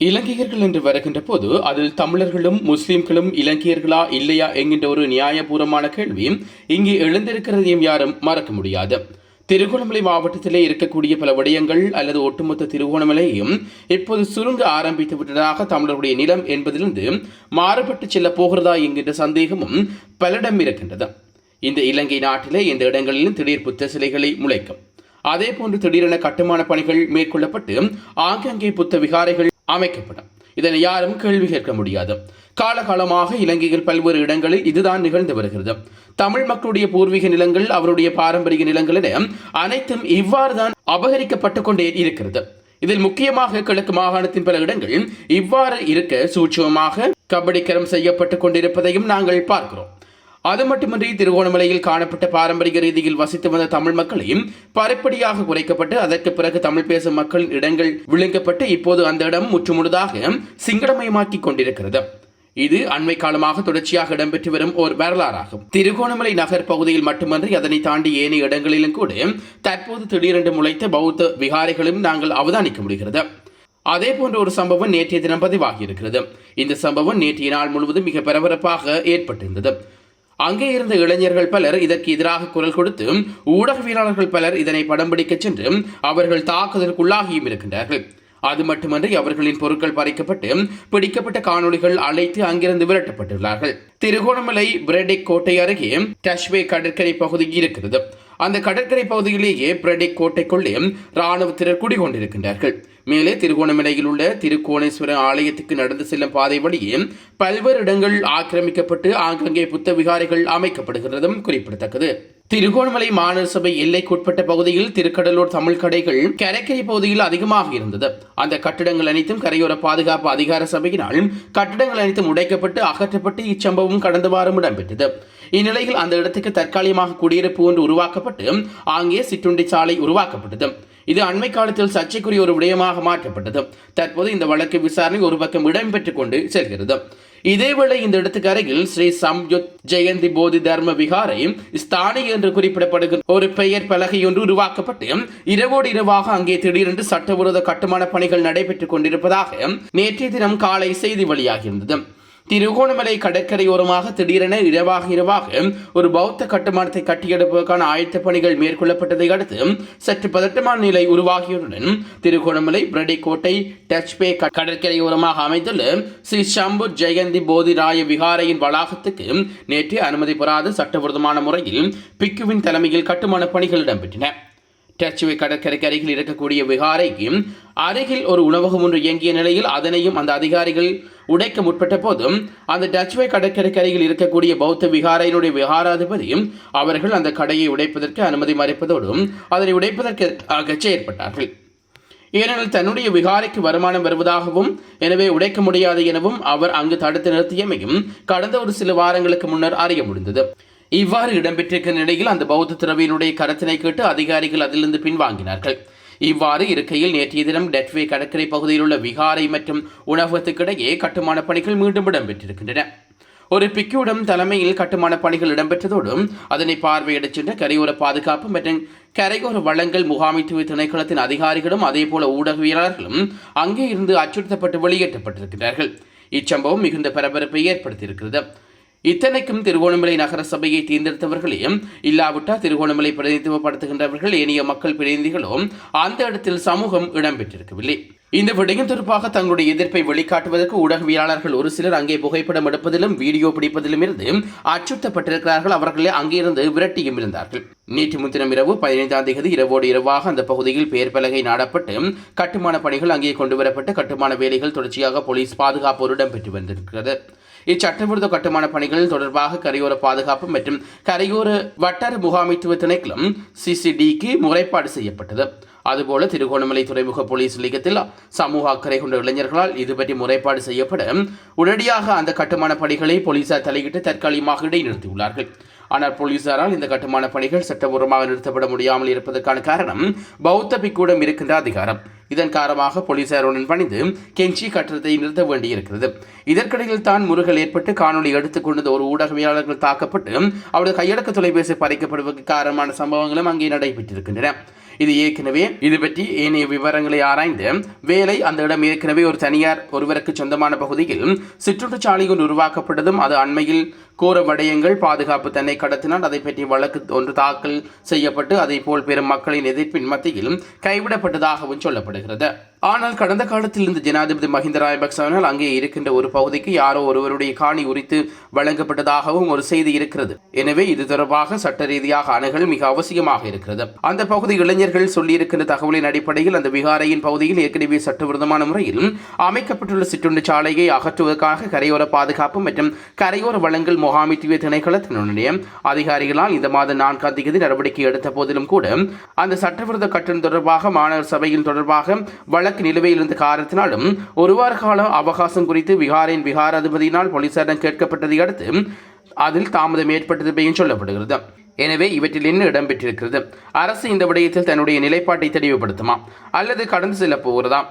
இலங்கையர்கள் என்று வருகின்ற போது அதில் தமிழர்களும் முஸ்லிம்களும் இலங்கையர்களா இல்லையா என்கின்ற ஒரு நியாயபூர்வமான கேள்வி இங்கே எழுந்திருக்கிறதையும் யாரும் மறக்க முடியாது. திருகோணமலை மாவட்டத்திலே இருக்கக்கூடிய பல விடயங்கள் அல்லது ஒட்டுமொத்த திருகோணமலையையும் இப்போது சுருங்க ஆரம்பித்து விட்டதாக தமிழருடைய நிலம் என்பதிலிருந்து மாறுபட்டு செல்ல போகிறதா என்கின்ற சந்தேகமும் பலரிடம் இருக்கின்றது. இந்த இலங்கை நாட்டிலே இந்த இடங்களிலும் திடீர் புத்த சிலைகளை முளைக்கும், அதே போன்று திடீரென கட்டுமான பணிகள் மேற்கொள்ளப்பட்டு ஆங்காங்கே புத்த விகாரைகள் அமைக்கப்படும். இதனை யாரும் கேள்வி கேட்க முடியாது. காலகாலமாக இலங்கையில் பல்வேறு இடங்களில் இதுதான் நிகழ்ந்து வருகிறது. தமிழ் மக்களுடைய பூர்வீக நிலங்கள், அவருடைய பாரம்பரிய நிலங்கள் என அனைத்தும் இவ்வாறுதான் அபகரிக்கப்பட்டுக் கொண்டே இருக்கிறது. இதில் முக்கியமாக கிழக்கு மாகாணத்தின் பல இடங்கள் இவ்வாறு இருக்க சூட்சமமாக கபடிக்கரம் செய்யப்பட்டுக் கொண்டிருப்பதையும் நாங்கள் பார்க்கிறோம். அது மட்டுமின்றி திருகோணமலையில் காணப்பட்ட பாரம்பரிய ரீதியில் வசித்து வந்த தமிழ் மக்களையும் பரப்படியாக குறைக்கப்பட்டு அதற்கு பிறகு தமிழ் பேசும் மக்களின் இடங்கள் விழுங்கப்பட்டு இப்போது அந்த இடம் முற்றுமுழுதாக சிங்களமயமாக்கி கொண்டிருக்கிறது. இது அண்மை காலமாக தொடர்ச்சியாக இடம்பெற்று வரும் ஒரு வரலாறாகும். திருகோணமலை நகர் பகுதியில் மட்டுமன்றி அதனை தாண்டி ஏனைய இடங்களிலும் கூட தற்போது திடீரென்று முளைத்த பௌத்த விகாரைகளும் நாங்கள் அவதானிக்க முடிகிறது. அதே போன்ற ஒரு சம்பவம் நேற்றைய தினம் பதிவாகி இருக்கிறது. இந்த சம்பவம் நேற்றைய நாள் முழுவதும் மிக பரபரப்பாக ஏற்பட்டிருந்தது. அங்கே இருந்த இளைஞர்கள் பலர் இதற்கு எதிராக குரல் கொடுத்து ஊடகவியலாளர்கள் பலர் இதனை படம் பிடிக்கச் சென்று அவர்கள் தாக்குதலுக்குள்ளாகியும் இருக்கின்றார்கள். அது மட்டுமன்றி அவர்களின் பொருட்கள் பறிக்கப்பட்டு பிடிக்கப்பட்ட காணொளிகள் அழைத்து அங்கிருந்து விரட்டப்பட்டுள்ளார்கள். திருகோணமலை பிரடெக் கோட்டை அருகே டஷ்வே கடற்கரை பகுதி இருக்கிறது. அந்த கடற்கரை பகுதியிலேயே பிரடெக் கோட்டைக்குள்ளே இராணுவத்தினர் குடிகொண்டிருக்கின்றார்கள். மேலே திருகோணமலையில் உள்ள திருக்கோணேஸ்வரர் ஆலயத்துக்கு நடந்து செல்லும் பாதை வழியே பல்வேறு இடங்கள் ஆக்கிரமிக்கப்பட்டு ஆங்காங்கே புத்த விகாரைகள் அமைக்கப்படுகிறதும் குறிப்பிடத்தக்கது. திருகோணமலை மாநகர சபை எல்லைக்குட்பட்ட பகுதியில் திருக்கடலூர் தமிழ் கடைகள் கடற்கரை பகுதியில் அதிகமாக இருந்தது. அந்த கட்டிடங்கள் அனைத்தும் கரையோர பாதுகாப்பு அதிகார சபையினால் கட்டிடங்கள் அனைத்தும் உடைக்கப்பட்டு அகற்றப்பட்டு இச்சம்பவம் கடந்த வாரம் இடம்பெற்றது. இந்நிலையில் அந்த இடத்துக்கு தற்காலிகமாக குடியிருப்பு ஒன்று உருவாக்கப்பட்டு அங்கே சிற்றுண்டி சாலை உருவாக்கப்பட்டது. இது அண்மை காலத்தில் சர்ச்சைக்குரிய ஒரு விடயமாக மாற்றப்பட்டது. தற்போது இந்த வழக்கு விசாரணை ஒரு பக்கம் இடம்பெற்றுக் கொண்டு செல்கிறது. இதேவேளை இந்த இடத்துக்கு அருகில் ஸ்ரீ சம்யுத் ஜெயந்தி போதி தர்ம விகாரை ஸ்தானி என்று குறிப்பிடப்படுகிற ஒரு பெயர் பலகை ஒன்று உருவாக்கப்பட்டு இரவோடு இரவாக அங்கே திடீரென்று சட்டவிரோத கட்டுமான பணிகள் நடைபெற்றுக் கொண்டிருப்பதாக நேற்றைய தினம் காலை செய்தி வெளியாகியிருந்தது. திருகோணமலை கடற்கரையோரமாக திடீரென இரவாக ஒரு பௌத்த கட்டுமானத்தை கட்டியெடுப்பதற்கான ஆயத்த பணிகள் மேற்கொள்ளப்பட்டதை அடுத்து சற்று பதட்டமான நிலை உருவாகியுடன் திருகோணமலை பிரடெக் கோட்டை டச்பே கடற்கரையோரமாக அமைந்துள்ள ஸ்ரீ சம்பு ஜெயந்தி போதி ராய விகாரையின் வளாகத்துக்கு நேற்று அனுமதி பெறாத சட்டவிரோதமான முறையில் பிக்குவின் தலைமையில் கட்டுமான பணிகள் இடம்பெற்றன. டச்சுவே கடற்கரைக்கு அருகில் இருக்கக்கூடிய விகாரைக்கு அருகில் ஒரு உணவகம் ஒன்று இயங்கிய நிலையில் அதனையும் அந்த அதிகாரிகள் உடைக்க முற்பட்ட போதும் அந்த டச்சுவே கடற்கரைக்கு அருகில் இருக்கக்கூடிய பௌத்த விகாரையினுடைய விகாராதிபதி அவர்கள் அந்த கடையை உடைப்பதற்கு அனுமதி மறுப்பதோடும் அதனை உடைப்பதற்கு செயற்பட்டார்கள். ஏனெனில் தன்னுடைய விகாரைக்கு வருமானம் வருவதாகவும் எனவே உடைக்க முடியாது எனவும் அவர் அங்கு தடுத்து நிறுத்தியமையும் கடந்த ஒரு சில வாரங்களுக்கு முன்னர் அறிய முடிந்தது. இவ்வாறு இடம்பெற்றிருக்கிற நிலையில் அந்த பௌத்த துறவியினுடைய கருத்தினை கேட்டு அதிகாரிகள் அதிலிருந்து பின்வாங்கினார்கள். இவ்வாறு இருக்கையில் நேற்றைய தினம் டட்வே கடற்கரை பகுதியில் உள்ள விகாரை மற்றும் உணவகத்துக்கிடையே கட்டுமான பணிகள் மீண்டும் இடம்பெற்றிருக்கின்றன. ஒரு பிக்குவிடம் தலைமையில் கட்டுமான பணிகள் இடம்பெற்றதோடும் அதனை பார்வையிடச் சென்ற கரையோர பாதுகாப்பு மற்றும் கரையோர வளங்கள் முகாமைத்துவ திணைக்களத்தின் அதிகாரிகளும் அதேபோல ஊடகவியலாளர்களும் அங்கே இருந்து அச்சுறுத்தப்பட்டு வெளியேற்றப்பட்டிருக்கிறார்கள். இச்சம்பவம் மிகுந்த பரபரப்பை ஏற்படுத்தியிருக்கிறது. இத்தனைக்கும் திருகோணமலை நகர சபையை தேர்ந்தெடுத்தவர்களையும் இல்லாவிட்டால் திருகோணமலை பிரதிநிதித்துவப்படுத்துகின்றவர்கள் ஏனைய மக்கள் பிரதிநிதிகளும் அந்த இடத்தில் சமூகம் இடம்பெற்றிருக்கவில்லை. இந்த விடயம் தொடர்பாக தங்களுடைய எதிர்ப்பை வெளிக்காட்டுவதற்கு ஊடகவியலாளர்கள் ஒரு சிலர் அங்கே புகைப்படம் எடுப்பதிலும் வீடியோ பிடிப்பதிலும் இருந்து அச்சுறுத்தப்பட்டிருக்கிறார்கள். அவர்களே அங்கிருந்து விரட்டியும் இருந்தார்கள். நேற்று முன்தினம் இரவு 15ஆம் தேதி இரவோடு இரவாக அந்த பகுதியில் பெயர் பலகை நாடப்பட்டு கட்டுமான பணிகள் அங்கே கொண்டுவரப்பட்டு கட்டுமான வேலைகள் தொடர்ச்சியாக போலீஸ் பாதுகாப்போடு இடம்பெற்று வந்திருக்கிறது. இச்சட்டவிரோத கட்டுமான பணிகள் தொடர்பாக கரையோர பாதுகாப்பு மற்றும் கரையோர வட்டார முகாமைத்துவ திணைக்களம் CCDக்கு முறைப்பாடு செய்யப்பட்டது. அதுபோல திருகோணமலை துறைமுக போலீஸ் நிலையத்தில் சமூக அக்கறை கொண்ட இளைஞர்களால் இதுபற்றி முறைப்பாடு செய்யப்பட உடனடியாக அந்த கட்டுமான பணிகளை போலீசார் தலையிட்டு தற்காலிகமாக இடைநிறுத்தியுள்ளார்கள். ஆனால் போலீசாரால் இந்த கட்டுமான பணிகள் சட்டபூர்வமாக நிறுத்தப்பட முடியாமல் இருப்பதற்கான காரணம் பௌத்த பிக்குடம் இருக்கின்ற அதிகாரம். இதன் காரணமாக போலீசாருடன் பணிந்து கெஞ்சி கட்டடத்தை நிறுத்த வேண்டியிருக்கிறது. இதற்கிடையில் தான் முருகல் ஏற்பட்டு காணொலி எடுத்துக் கொண்ட ஒரு ஊடகவியலாளர்கள் தாக்கப்பட்டு அவரது கையடக்க தொலைபேசி பறிக்கப்படுவதற்கு காரணமான சம்பவங்களும் அங்கே நடைபெற்றிருக்கின்றன. இது ஏற்கனவே இது பற்றி ஏனைய விவரங்களை ஆராய்ந்து வேலை அந்த இடம் ஏற்கனவே ஒரு தனியார் ஒருவருக்கு சொந்தமான பகுதியில் சிற்றுண்டுச்சாலை ஒன்று உருவாக்கப்பட்டதும் அது அண்மையில் கோர வடயங்கள் பாதுகாப்பு தன்னை கடத்தினால் அதை பற்றி வழக்கு ஒன்று தாக்கல் செய்யப்பட்டு அதை போல் பெரும் மக்களின் எதிர்ப்பின் மத்தியில் கைவிடப்பட்டதாகவும் சொல்லப்படுகிறது. ஆனால் கடந்த காலத்தில் இருந்த ஜனாதிபதி மஹிந்த ராஜபக்சவினால் அங்கே இருக்கின்ற ஒரு பகுதிக்கு யாரோ ஒருவருடைய காணி உரித்து வழங்கப்பட்டதாகவும் ஒரு செய்தி இருக்கிறது. எனவே இது தொடர்பாக சட்ட ரீதியாக அணுகல் மிக அவசியமாக இருக்கிறது. அந்த பகுதி இளைஞர்கள் சொல்லியிருக்கின்ற தகவலின் அடிப்படையில் அந்த விகாரையின் பகுதியில் ஏற்கனவே சட்டவிரோதமான முறையில் அமைக்கப்பட்டுள்ள சிற்றுண்டு சாலையை அகற்றுவதற்காக கரையோர பாதுகாப்பு மற்றும் கரையோர வளங்கள் முகாமித்துவ திணைக்களத்தினுடைய அதிகாரிகளால் இந்த மாதம் 4ஆம் தேதி நடவடிக்கை எடுத்த போதிலும் கூட அந்த சட்டவிரோத கட்டணம் தொடர்பாக மாநகர சபையின் தொடர்பாக வழக்கு நிலுவையில் இருந்த காரணத்தினாலும் ஒரு வார கால அவகாசம் குறித்து விகாரின் விகார அதிபதியினால் போலீசாரிடம் கேட்கப்பட்டதை அடுத்து அதில் தாமதம் ஏற்பட்டது சொல்லப்படுகிறது. எனவே இவற்றில் என்ன இடம்பெற்றிருக்கிறது? அரசு இந்த விடயத்தில் தன்னுடைய நிலைப்பாட்டை தெளிவுபடுத்துமா அல்லது கடந்து செல்ல போகிறதா?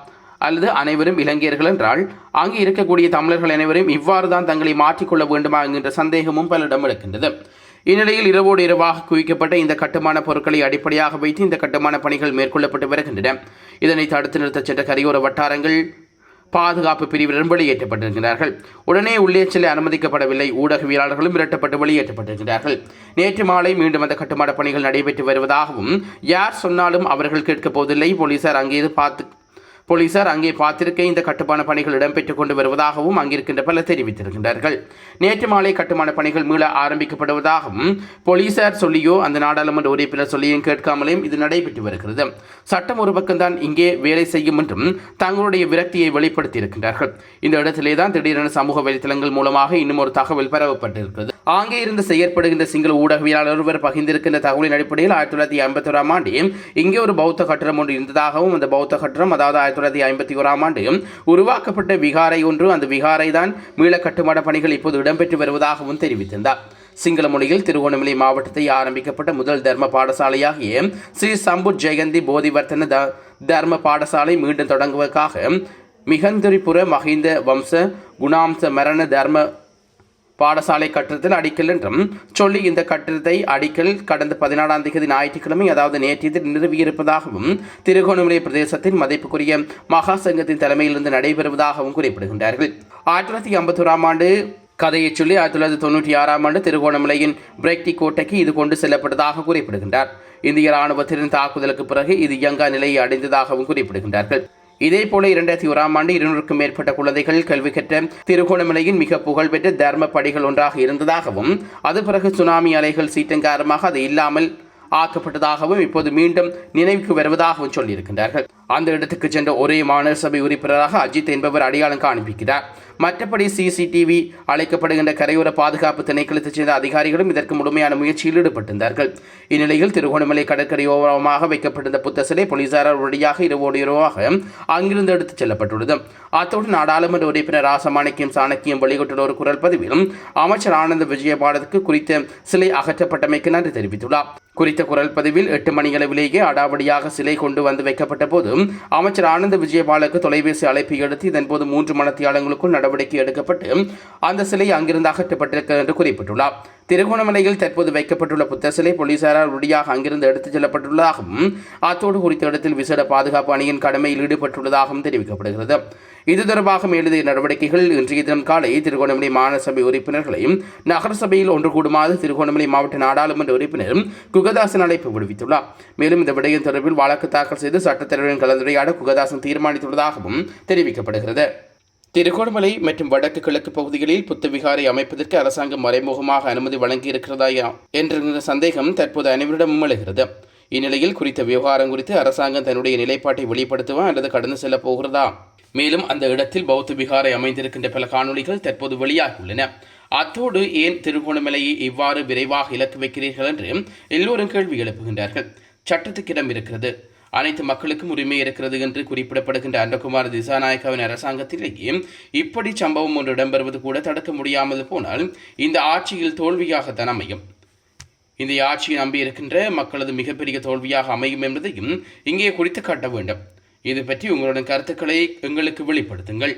அல்லது அனைவரும் இலங்கையர்கள் என்றால் அங்கு இருக்கக்கூடிய தமிழர்கள் அனைவரும் இவ்வாறு தான் தங்களை மாற்றிக்கொள்ள வேண்டுமா என்கின்ற சந்தேகமும் பலரிடம் இருக்கின்றது. இந்நிலையில் இரவோடு இரவாக குவிக்கப்பட்ட இந்த கட்டுமான பொருட்களை அடிப்படையாக வைத்து இந்த கட்டுமான பணிகள் மேற்கொள்ளப்பட்டு வருகின்றன. இதனை தடுத்து நிறுத்தச் சென்ற கரையோர வட்டாரங்கள் பாதுகாப்பு பிரிவினரும் வெளியேற்றப்பட்டிருக்கிறார்கள். உடனே உள்ளே செல்ல அனுமதிக்கப்படவில்லை. ஊடகவியலாளர்களும் மிரட்டப்பட்டு வெளியேற்றப்பட்டிருக்கிறார்கள். நேற்று மாலை மீண்டும் அந்த கட்டுமான பணிகள் நடைபெற்று வருவதாகவும் யார் சொன்னாலும் அவர்கள் கேட்கப் போவதில்லை. போலீசார் அங்கே பார்த்திருக்க இந்த கட்டுமான பணிகள் இடம்பெற்றுக் கொண்டு வருவதாகவும் அங்கிருக்கின்ற பலர் தெரிவித்திருக்கின்றார்கள். நேற்று மாலை கட்டுமான பணிகள் மீள ஆரம்பிக்கப்படுவதாகவும் போலீசார் சொல்லியோ அந்த நாடாளுமன்ற உறுப்பினர் சொல்லியும் கேட்காமலேயும் இது நடைபெற்று வருகிறது. சட்டம் ஒரு பக்கம்தான் இங்கே வேலை செய்யும் என்றும் தங்களுடைய விரக்தியை வெளிப்படுத்தியிருக்கின்றார்கள். இந்த இடத்திலே தான் திடீரென சமூக வலைத்தளங்கள் மூலமாக இன்னும் ஒரு தகவல் பரவப்பட்டிருக்கிறது. அங்கே இருந்து செயற்படுகின்ற சிங்கள ஊடகவியலாளர் ஒருவர் பகிர்ந்திருக்கின்ற தகவலின் அடிப்படையில் 1951ஆம் ஆண்டு இங்கே ஒரு பௌத்த கட்டடம் ஒன்று இருந்ததாகவும் அந்த பௌத்த கட்டடம் அதாவது 1951ஆம் ஆண்டு உருவாக்கப்பட்ட விகாரை ஒன்று அந்த விகாரை தான் மீள கட்டுமான பணிகள் இப்போது இடம்பெற்று வருவதாகவும் தெரிவித்திருந்தார். சிங்கள மொழியில் திருகோணமலை மாவட்டத்தை ஆரம்பிக்கப்பட்ட முதல் தர்ம பாடசாலையாகிய ஸ்ரீ சம்புத் ஜெயந்தி போதிவர்த்தன தர்ம பாடசாலை மீண்டும் தொடங்குவதற்காக மிகந்துரிபுர மஹிந்த வம்ச குணாம்ச மரண தர்ம பாடசாலை கட்டிடத்தில் அடிக்கல் என்றும் சொல்லி இந்த கட்டிடத்தை அடிக்கல் கடந்த 14ஆம் தேதி ஞாயிற்றுக்கிழமை அதாவது நேற்று நிறுவியிருப்பதாகவும் திருகோணமலை பிரதேசத்தின் மதிப்புக்குரிய மகா சங்கத்தின் தலைமையிலிருந்து நடைபெறுவதாகவும் குறிப்பிடுகின்றார்கள். 1951ஆம் ஆண்டு கதையை சொல்லி 1996ஆம் ஆண்டு திருகோணமலையின் பிரெக்டி கோட்டைக்கு இது கொண்டு செல்லப்பட்டதாக குறிப்பிடுகின்றார். இந்திய இராணுவத்தின் தாக்குதலுக்கு பிறகு இது இயங்கா நிலையை அடைந்ததாகவும் குறிப்பிடுகின்றார்கள். இதேபோல 2001ஆம் ஆண்டு 200க்கும் மேற்பட்ட குழந்தைகள் கல்வி கற்ற திருகோணமலையின் மிக புகழ்பெற்ற தர்ம படிகள் ஒன்றாக இருந்ததாகவும் அது பிறகு சுனாமி அலைகள் சீற்றம் காரணமாக அது இல்லாமல் ஆக்கப்பட்டதாகவும் இப்போது மீண்டும் நினைவுக்கு வருவதாகவும் சொல்லியிருக்கின்றார்கள். அந்த இடத்துக்கு சென்ற ஒரே மாநகர சபை உறுப்பினராக அஜித் என்பவர் அடையாளம் காண்பிக்கிறார். மற்றபடி சிசிடிவி அழைக்கப்படுகின்ற கரையோர பாதுகாப்பு திணைக்களத்தைச் சேர்ந்த அதிகாரிகளும் இதற்கு முழுமையான முயற்சியில் ஈடுபட்டிருந்தார்கள். இந்நிலையில் திருகோணமலை கடற்கரையோரமாக வைக்கப்பட்டிருந்த புத்த சிலை போலீசாரால் உடனடியாக இரவோடு இரவாக அங்கிருந்து எடுத்துச் செல்லப்பட்டுள்ளது. அத்தோடு நாடாளுமன்ற உறுப்பினர் ராசமாணிக்கம் சாணக்கியம் வெளியிட்டுள்ள ஒரு குரல் பதிவிலும் அமைச்சர் ஆனந்த விஜயபாலத்துக்கு குறித்த சிலை அகற்றப்பட்டமைக்கு நன்றி தெரிவித்துள்ளார். குறித்த குரல் பதிவில் 8 மணியளவிலேயே அடாவடியாக சிலை கொண்டு வந்து வைக்கப்பட்ட போது அமைச்சர் ஆனந்த விஜயபாலுக்கு தொலைபேசி அழைப்பை எடுத்து இதன்போது 3 மணித்தியாலங்களுக்குள் நடவடிக்கை எடுக்கப்பட்டு அந்த சிலை அங்கிருந்து அகற்றப்பட்டிருக்கிறது என்று குறிப்பிட்டுள்ளார். திருகோணமலையில் தற்போது வைக்கப்பட்டுள்ள புத்த சிலை போலீசாரால் உடனடியாக அங்கிருந்து எடுத்துச் செல்லப்பட்டுள்ளதாகவும் அத்தோடு குறித்த இடத்தில் விசேட பாதுகாப்பு அணியின் கடமையில் ஈடுபட்டுள்ளதாகவும் தெரிவிக்கப்படுகிறது. இது தொடர்பாக மேலதிக நடவடிக்கைகள் இன்றைய தினம் காலை திருகோணமலை மாநகர சபை உறுப்பினர்களையும் நகரசபையில் ஒன்று கூடுமாறு திருகோணமலை மாவட்ட நாடாளுமன்ற உறுப்பினர் குகதாசன் அழைப்பு விடுவித்துள்ளார். மேலும் இந்த விடயம் தொடர்பில் வழக்கு தாக்கல் செய்து சட்டத்தலைவரின் கலந்துரையாட குகதாசன் தீர்மானித்துள்ளதாகவும் தெரிவிக்கப்படுகிறது. திருகோணமலை மற்றும் வடக்கு கிழக்கு பகுதிகளில் புத்த விகாரை அமைப்பதற்கு அரசாங்கம் மறைமுகமாக அனுமதி வழங்கியிருக்கிறதா என்ற சந்தேகம் தற்போது அனைவரிடமும் எழுகிறது. இந்நிலையில் குறித்த விவகாரம் குறித்து அரசாங்கம் தன்னுடைய நிலைப்பாட்டை வெளிப்படுத்துவா அல்லது கடந்து செல்ல போகிறதா? மேலும் அந்த இடத்தில் பௌத்த விகாரை அமைந்திருக்கின்ற பல காணொலிகள் தற்போது வெளியாகியுள்ளன. அத்தோடு ஏன் திருகோணமலையை இவ்வாறு விரைவாக இலக்கு வைக்கிறீர்கள் என்று எல்லோரும் கேள்வி எழுப்புகின்றார்கள். சட்டத்துக்கு இடம் இருக்கிறது. அனைத்து மக்களுக்கும் உரிமை இருக்கிறது என்று குறிப்பிடப்படுகின்ற அன்றகுமார் திசாநாயக்காவின் அரசாங்கத்திலேயே இப்படி சம்பவம் ஒன்று இடம்பெறுவது கூட தடுக்க முடியாமல் போனால் இந்த ஆட்சியில் தோல்வியாகத்தான் அமையும். இந்த ஆட்சியை நம்பியிருக்கின்ற மக்களது மிகப்பெரிய தோல்வியாக அமையும் என்பதையும் இங்கே குறித்து காட்ட வேண்டும். இது பற்றி உங்களுடைய கருத்துக்களை எங்களுக்கு வெளிப்படுத்துங்கள்.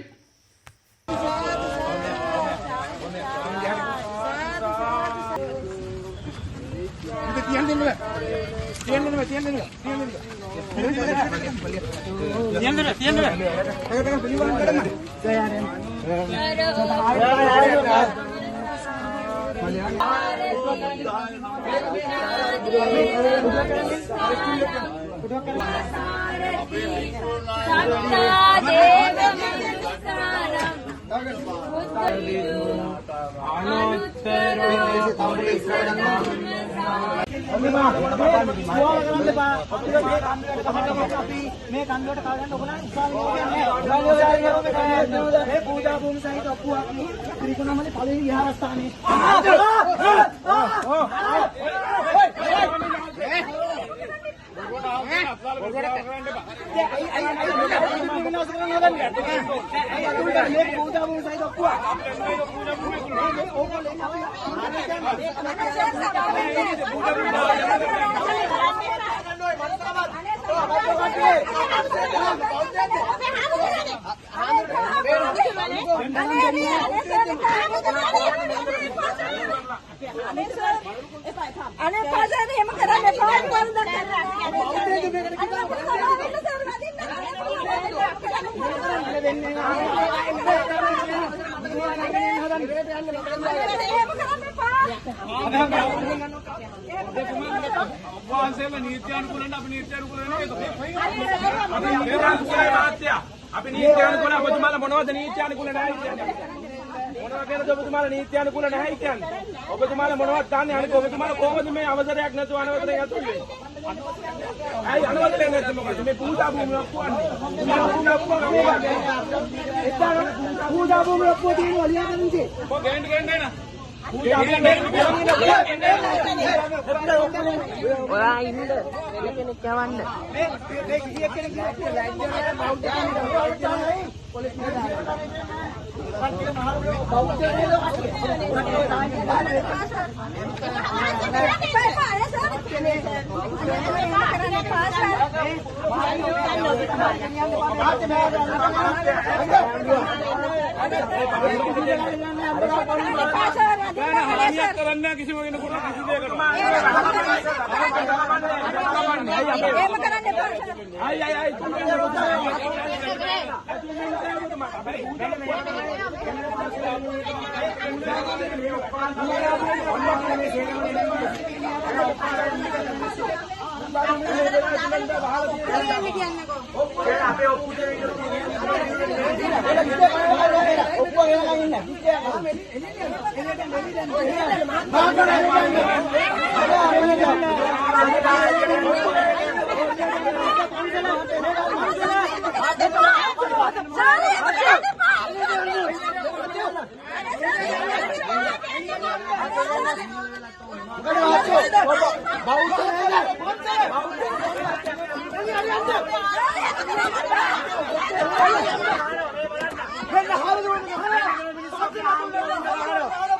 අපි නීත්‍යානුකූල ඔබතුමාලා මොනවද නීත්‍යානුකූල නැහැ කියන්නේ මොනවද කියලාද ඔබතුමාලා නීත්‍යානුකූල නැහැ කියන්නේ ඔබතුමාලා මොනවද දාන්නේ අනික ඔබතුමාලා කොහොමද මේ අවසරයක් නැතුව අනවසරයක් ඇතුළේ ඇයි අනවසරයක් නැතුව මොකද මේ පූජා භූමිය ඔක්කොන්නේ පූජා භූමිය ඔක්කො තියෙනවා ලියාගන්නේ කො ගේන්න න ඔයා ඉන්න වෙන කෙනෙක් යවන්න මේ කීයක් කෙනෙක්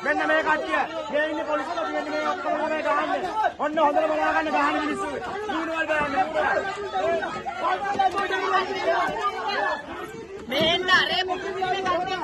මෙන්න මේ කට්ටිය මේ ඉන්නේ පොලිසිය අපි මෙන්න මේ ඔක්කොම මේ ගහන්නේ ඔන්න හොඳට බලා ගන්න ගහන මිනිස්සු ඊනවල් බලන්න මේ එන්න අරේ මොකද මේ කට්ටිය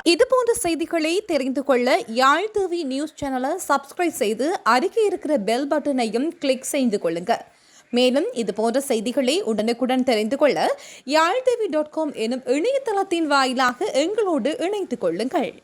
இதுபோன்ற செய்திகளை தெரிந்து கொள்ள யாழ் டிவி நியூஸ் சேனலை சப்ஸ்கிரைப் செய்து அருகே இருக்கிற பெல் பட்டனையும் கிளிக் செய்து கொள்ளுங்க. மேலும் இதுபோன்ற செய்திகளை உடனுக்குடன் தெரிந்து கொள்ள யாழ்டிவி.com எனும் இணையதளத்தின் வாயிலாக எங்களோடு இணைந்து கொள்ளுங்கள்.